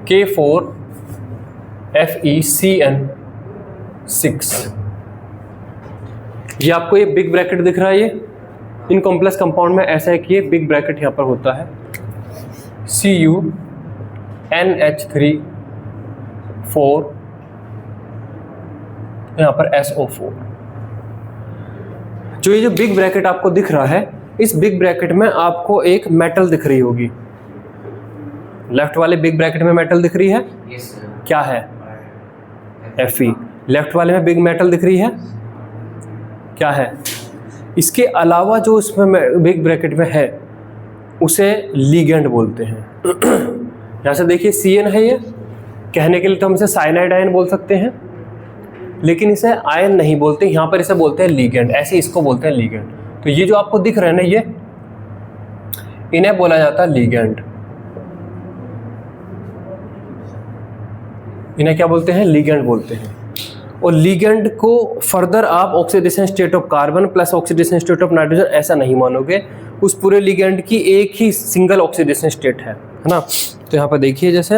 Speaker 1: K4FeCN6, ये आपको ये बिग ब्रैकेट दिख रहा है। ये इन कॉम्प्लेक्स कंपाउंड में ऐसा है कि ये बिग ब्रैकेट यहाँ पर होता है CuNH3,4, यहाँ पर SO4। जो ये जो बिग ब्रैकेट आपको दिख रहा है, इस बिग ब्रैकेट में आपको एक मेटल दिख रही होगी। लेफ्ट वाले बिग ब्रैकेट में मेटल दिख रही है,
Speaker 2: यस सर।
Speaker 1: क्या है? Fe। लेफ्ट वाले में बिग मेटल दिख रही है, क्या है? इसके अलावा जो इसमें बिग ब्रैकेट में है उसे लिगेंड बोलते हैं। यहाँ से देखिए CN है, ये कहने के लिए तो हम इसे साइनाइड आयन बोल सकते हैं, लेकिन इसे आयन नहीं बोलते, यहाँ पर इसे बोलते हैं लिगेंड। ऐसे इसको बोलते हैं लिगेंड। तो ये जो आपको दिख रहे हैं ना, ये इन्हें बोला जाता है लिगेंड। इन्हें क्या बोलते हैं? लिगेंड बोलते हैं। और लिगेंड को फर्दर आप oxidation state of carbon plus oxidation state of nitrogen ऐसा नहीं मानोगे। उस पूरे लिगेंड की एक ही सिंगल ऑक्सीडेशन स्टेट है ना। तो यहाँ पर देखिए, जैसे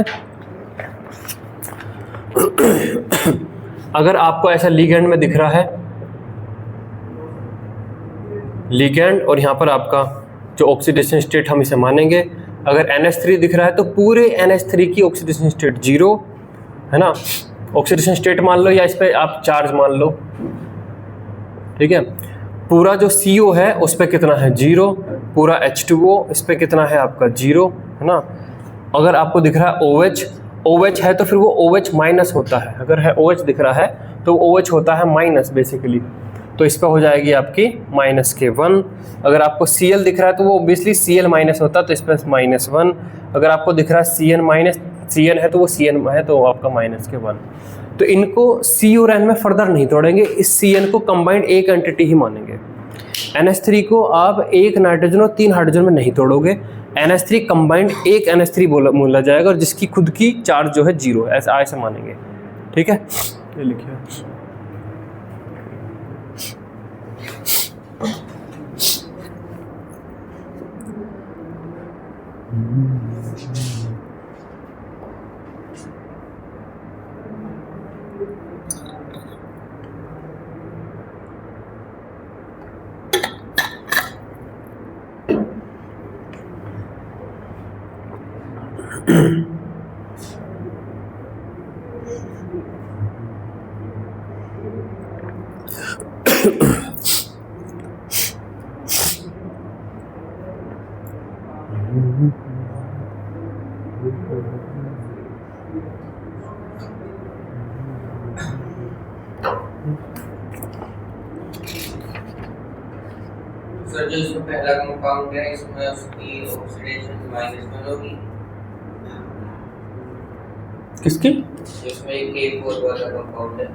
Speaker 1: अगर आपको ऐसा लिगेंड में दिख रहा है लिगेंड, और यहाँ पर आपका जो ऑक्सीडेशन स्टेट हम इसे मानेंगे, अगर NH3 दिख रहा है तो पूरे NH3 की ऑक्सीडेशन स्टेट 0 है ना। ऑक्सीडेशन स्टेट मान लो या इस पर आप चार्ज मान लो, ठीक है। पूरा जो CO है उस पर कितना है? 0। पूरा H2O इस पर कितना है आपका? 0 है ना। अगर आपको दिख रहा है OH है तो फिर वो OH माइनस होता है। अगर है OH दिख रहा है तो OH होता है माइनस बेसिकली, तो इस पर हो जाएगी आपकी -K1। अगर आपको Cl दिख रहा है तो वो ऑब्वियसली Cl माइनस होता है, तो इस पर -1। अगर आपको दिख रहा है CN है तो वो CN है तो आपका -K1। तो इनको C और N में फर्दर नहीं तोड़ेंगे, इस CN को कंबाइंड एक एंटिटी ही मानेंगे। NH3 को आप एक नाइट्रोजन और 3 हाइड्रोजन में नहीं तोड़ोगे। NH3 कंबाइंड एक NH3 बोला जाएगा, और जिसकी खुद की चार्ज जो है 0 है, ऐसे मानेंगे, ठीक है। ये लिखिए,
Speaker 2: सर जो इसमें पहला कंपाउंड है इसमें उसकी ऑक्सीडेशन -1 होगी।
Speaker 1: किसकी?
Speaker 2: इसमें K4 वाला कंपाउंड है।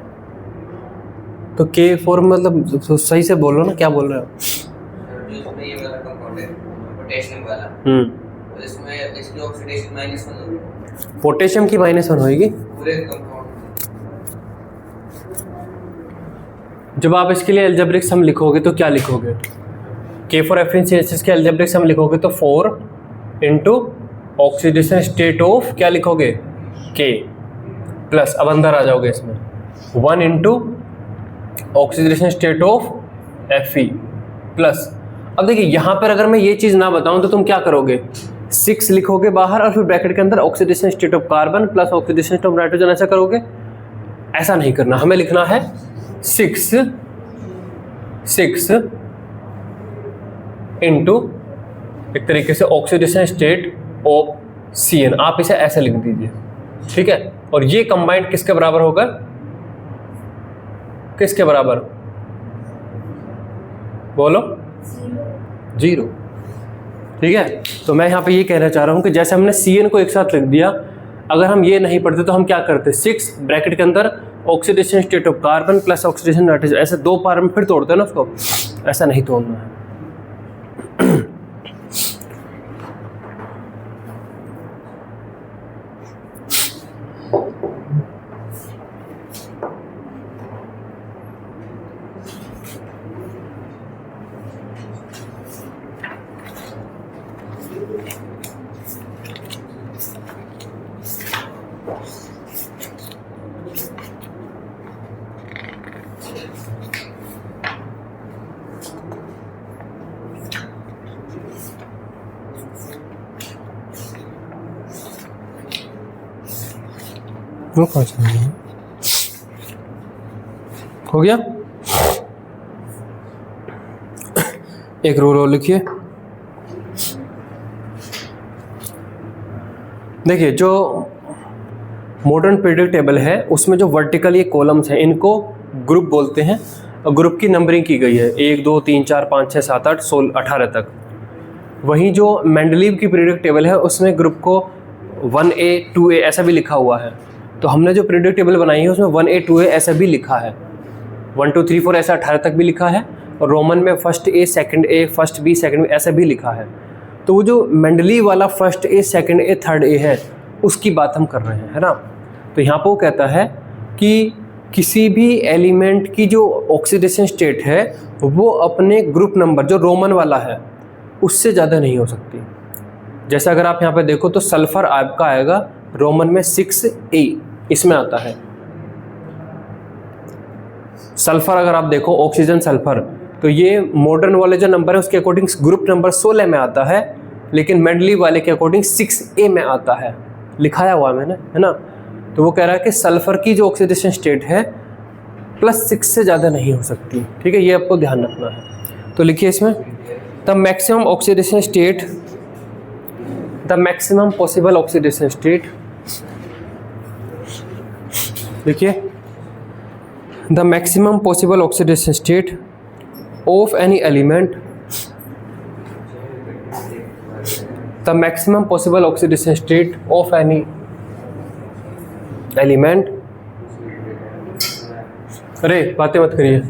Speaker 1: तो K4 मतलब सही से बोलो ना, क्या बोल रहे हो?
Speaker 2: सर जो इसमें ये वाला कंपाउंड है पोटेशियम वाला, तो इसमें इसकी ऑक्सीडेशन -1 होगी।
Speaker 1: पोटेशियम की -1 होगी
Speaker 2: पूरे कंपाउंड।
Speaker 1: जब आप इसके लिए एल्जेब्रिक सम लिखोगे तो क्या लिखोगे? K4FeCH के एल्जेब्रिक सम लिखोगे तो 4 इंटू ऑक्सीडेशन स्टेट ऑफ क्या लिखोगे? K प्लस, अब अंदर आ जाओगे इसमें 1 into oxidation state of Fe plus. अब देखिए यहाँ पर अगर मैं ये चीज़ ना बताऊँ तो तुम क्या करोगे? 6 लिखोगे बाहर और फिर ब्रैकेट के अंदर oxidation state of carbon plus oxidation state of nitrogen, ऐसा करोगे? ऐसा नहीं करना, हमें लिखना है 6 इंटू एक तरीके से ऑक्सीडेशन स्टेट ऑफ CN, आप इसे ऐसे लिख दीजिए, ठीक है। और ये कंबाइंड किसके बराबर होगा? किसके बराबर? बोलो, 0। ठीक है, तो मैं यहाँ पे ये कहना चाह रहा हूँ कि जैसे हमने Cn को एक साथ लिख दिया, अगर हम ये नहीं पढ़ते तो हम क्या करते, 6 ब्रैकेट के अंदर oxidation state of carbon plus oxidation nitrogen, ऐसे 2 पार में फिर तोड़ते हैं ना उसको, ऐसा नहीं तोड़ना है। वो कौन सा हो गया? एक रूल और लिखिए। देखिए, जो मॉडर्न पीरियोडिक टेबल है उसमें जो वर्टिकल ये कॉलम्स हैं इनको ग्रुप बोलते हैं, और ग्रुप की नंबरिंग की गई है 1 2 3 4 5 6 7 8 16 18 तक। वहीं जो मेंडलीव की पीरियोडिक टेबल है उसमें ग्रुप को 1A 2A ऐसा भी लिखा हुआ है। तो हमने जो पीरियोडिक टेबल बनाई है उसमें 1A 2A ऐसा भी लिखा है, 1 2 3 4 ऐसा 18 तक भी लिखा है, और रोमन में first A second A first B second B ऐसा भी लिखा है। तो वो जो मेंडलीव वाला first A second A third A है उसकी बात हम कर रहे हैं, है ना। तो यहाँ पर वो कहता है कि किसी भी एलिमेंट की जो ऑक्सीडेशन स्टेट है वो अपने ग्रुप नंबर जो रोमन वाला है उससे ज़्यादा नहीं हो सकती। जैसे अगर आप यहाँ पे देखो तो सल्फर आपका आएगा रोमन में 6A, इसमें आता है सल्फर। अगर आप देखो ऑक्सीजन सल्फर, तो ये मॉडर्न वाले जो नंबर है उसके अकॉर्डिंग ग्रुप नंबर 16 में आता है, लेकिन मेंडलीव वाले के अकॉर्डिंग 6A में आता है, लिखाया हुआ मैंने, है ना। तो वो कह रहा है कि सल्फर की जो ऑक्सीडेशन स्टेट है +6 से ज़्यादा नहीं हो सकती। ठीक है, ये आपको ध्यान रखना है। तो लिखिए इसमें the maximum oxidation state, the maximum possible oxidation state, देखिए the maximum possible oxidation state of any element, the maximum possible oxidation state of any element, अरे बातें मत करिए,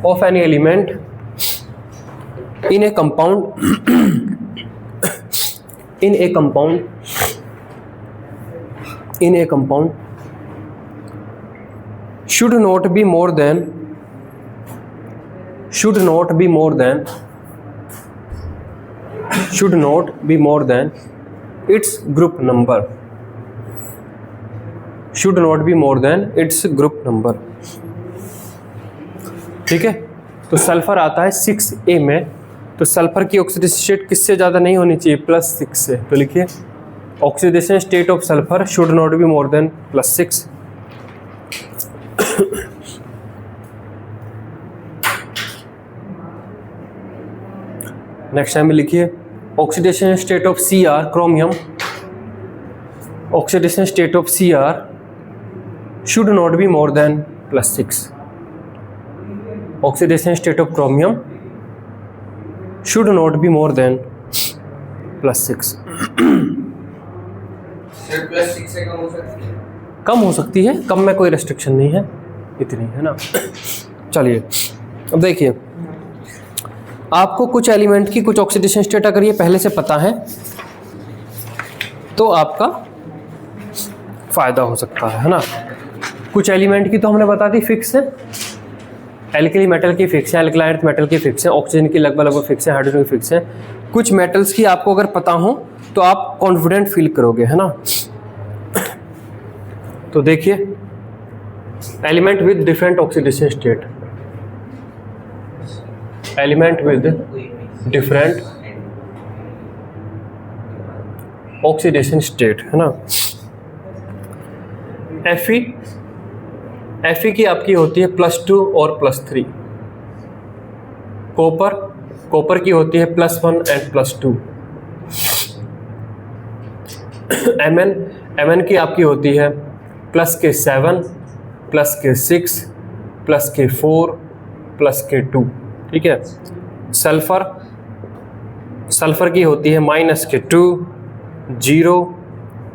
Speaker 1: of any element in a compound, in a compound should not be more than its group number, should not be more than its group number। ठीक है, तो sulphur आता है 6A में, तो सल्फर की ऑक्सीडेशन स्टेट किससे ज़्यादा नहीं होनी चाहिए, +6 से। तो लिखिए oxidation state of sulphur should not be more than +6। Next time में लिखिए oxidation state of Cr chromium, oxidation state of Cr should not be more than +6। Oxidation state of chromium should not be more than +6।
Speaker 2: +6 से कम हो सकती है?
Speaker 1: कम हो सकती है, कम में कोई रेस्ट्रिक्शन नहीं है, इतनी, है ना। चलिए अब देखिए, आपको कुछ एलिमेंट की कुछ ऑक्सीडेशन स्टेट अगर ये पहले से पता है तो आपका फ़ायदा हो सकता है ना। कुछ एलिमेंट की तो हमने बता दी फिक्स है, एल्कली मेटल की फिक्स है, एल्कलाइन अर्थ मेटल की फिक्स है, ऑक्सीजन की लगभग फिक्स है, हाइड्रोजन की फिक्स है। कुछ मेटल्स की आपको अगर पता हो तो आप कॉन्फिडेंट फील करोगे, है ना। तो देखिए element with different oxidation state, element with different oxidation state, है ना। Fe की आपकी होती है +2 और +3। कॉपर की होती है +1 एंड +2। Mn की आपकी होती है +7 +6 प्लस के 4 प्लस के 2, ठीक है। सल्फर की होती है माइनस के 2, 0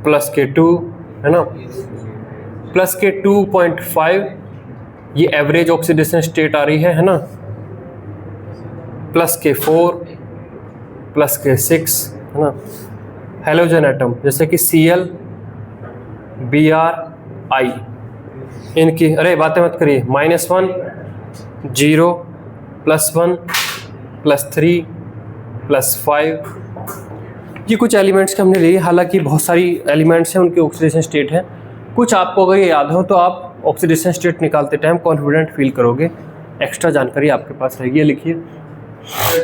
Speaker 1: प्लस के 2, है ना, प्लस के 2.5, ये एवरेज ऑक्सीडेशन स्टेट आ रही है ना, प्लस के 4 प्लस के 6, है ना। हेलोजन एटम जैसे कि Cl, Br, I, इनकी अरे बातें मत करिए, -1, 0, +1, +3, +5, ये कुछ एलिमेंट्स के हमने लिए। हालांकि बहुत सारी एलिमेंट्स हैं, उनके ऑक्सीडेशन स्टेट है। कुछ आपको अगर ये याद हो तो आप ऑक्सीडेशन स्टेट निकालते टाइम कॉन्फिडेंट फील करोगे, एक्स्ट्रा जानकारी आपके पास रहेगी। ये लिखिए,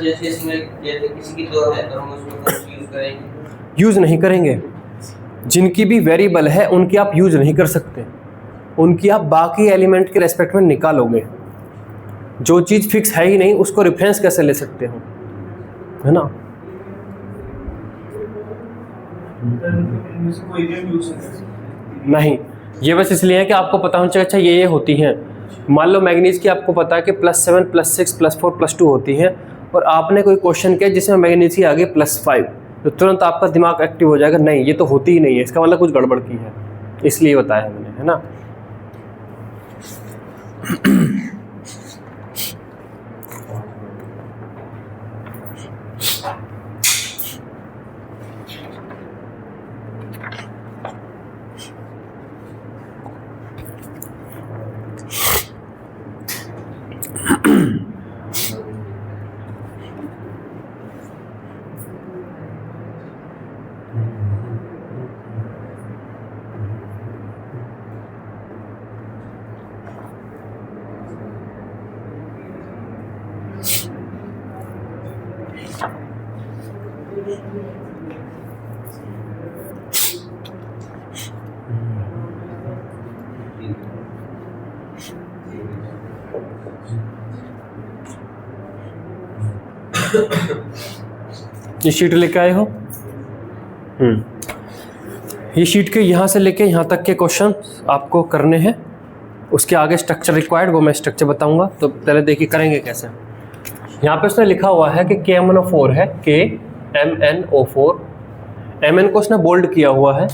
Speaker 2: जैसे इसमें जैसे किसी की 2 है तो हम उसको यूज करेंगे,
Speaker 1: यूज़ नहीं करेंगे। जिनकी भी वेरिएबल है उनकी आप यूज़ नहीं कर सकते, उनकी आप बाकी एलिमेंट के रेस्पेक्ट में निकालोगे। जो चीज़ फिक्स है ही नहीं उसको रेफरेंस कैसे ले सकते हो, है ना। नहीं, ये बस इसलिए है कि आपको पता होना चाहिए अच्छा ये होती हैं। मान लो मैग्नीज की आपको पता है कि +7, +6, +4, +2 होती हैं, और आपने कोई क्वेश्चन किया जिसमें मैग्नीज की आगे +5, तो तुरंत आपका दिमाग एक्टिव हो जाएगा, नहीं ये तो होती ही नहीं है, इसका मतलब कुछ गड़बड़ की है, इसलिए बताया मैंने, है ना। ये शीट लेके आए हो, ये शीट के यहाँ से लेके यहाँ तक के क्वेश्चन आपको करने हैं। उसके आगे स्ट्रक्चर रिक्वायर्ड, वो मैं स्ट्रक्चर बताऊंगा। तो पहले देखिए करेंगे कैसे। यहाँ पे उसने लिखा हुआ है कि KMnO4 है, KMnO4, Mn को उसने बोल्ड किया हुआ है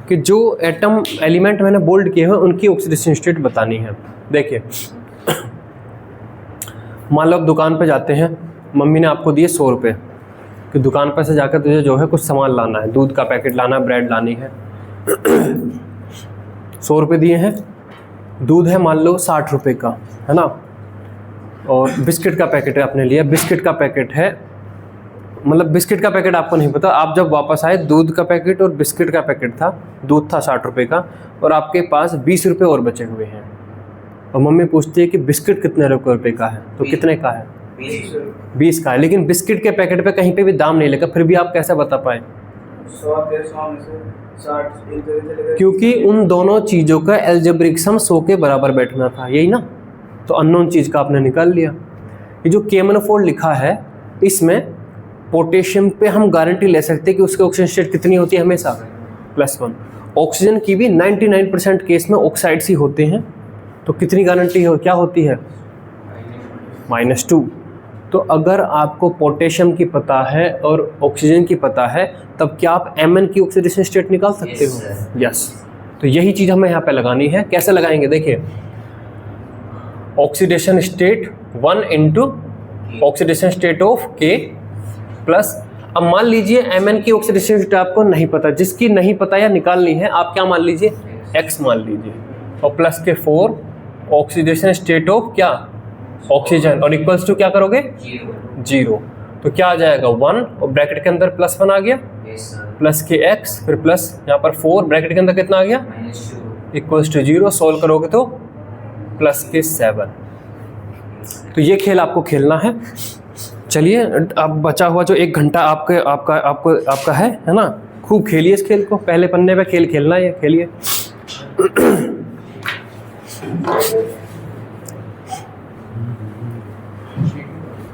Speaker 1: कि जो एटम एलिमेंट मैंने बोल्ड किए हुए उनकी ऑक्सीडेशन स्टेट बतानी है। देखिए मान लो आप दुकान पे जाते हैं, मम्मी ने आपको दिए 100 रुपये कि दुकान पर से जाकर तुझे जो है कुछ सामान लाना है, दूध का पैकेट लाना है, ब्रेड लानी है। 100 रुपये दिए हैं, दूध है मान लो 60 रुपये का, है ना, और बिस्किट का पैकेट है आपने लिया, बिस्किट का पैकेट है, मतलब बिस्किट का पैकेट आपको नहीं पता, आप जब वापस आए दूध का पैकेट और बिस्किट का पैकेट था, दूध था 60 रुपये का और आपके पास 20 रुपये और बचे हुए हैं, और मम्मी पूछती है कि बिस्किट कितने रुपये का है, तो कितने का है, 20 का है। लेकिन बिस्किट के पैकेट पे कहीं पे भी दाम नहीं लगा, फिर भी आप कैसे बता पाए, 100 क्योंकि उन दोनों चीज़ों का एल्जेब्रिक सम 100 के बराबर बैठना था, यही ना, तो अननोन चीज़ का आपने निकाल लिया। ये जो KMnO4 लिखा है इसमें पोटेशियम पे हम गारंटी ले सकते हैं कि उसकी ऑक्सीजन स्टेट कितनी होती है, हमेशा +1। ऑक्सीजन की भी 99% केस में ऑक्साइड्स ही होते हैं, तो कितनी गारंटी हो, क्या होती है, -2। तो अगर आपको पोटेशियम की पता है और ऑक्सीजन की पता है, तब क्या आप Mn की ऑक्सीडेशन स्टेट निकाल सकते हो, यस। तो यही चीज़ हमें यहाँ पे लगानी है। कैसे लगाएंगे, देखिए oxidation state 1 into oxidation state of K plus, अब मान लीजिए Mn की ऑक्सीडेशन स्टेट आपको नहीं पता, जिसकी नहीं पता या निकालनी है आप क्या मान लीजिए, X मान लीजिए, और प्लस के 4 ऑक्सीडेशन स्टेट ऑफ क्या, ऑक्सीजन, और इक्वल्स टू क्या करोगे, 0। तो क्या आ जाएगा 1 और ब्रैकेट के अंदर +1 आ गया, प्लस के x, फिर प्लस यहाँ पर 4 ब्रैकेट के अंदर कितना आ गया, इक्वल्स टू 0। सॉल्व करोगे तो प्लस के 7। तो ये खेल आपको खेलना है। चलिए अब बचा हुआ जो 1 घंटा आपका है ना, खूब खेलिए इस खेल को। पहले पन्ने पे खेल खेलना है, ये खेलिए।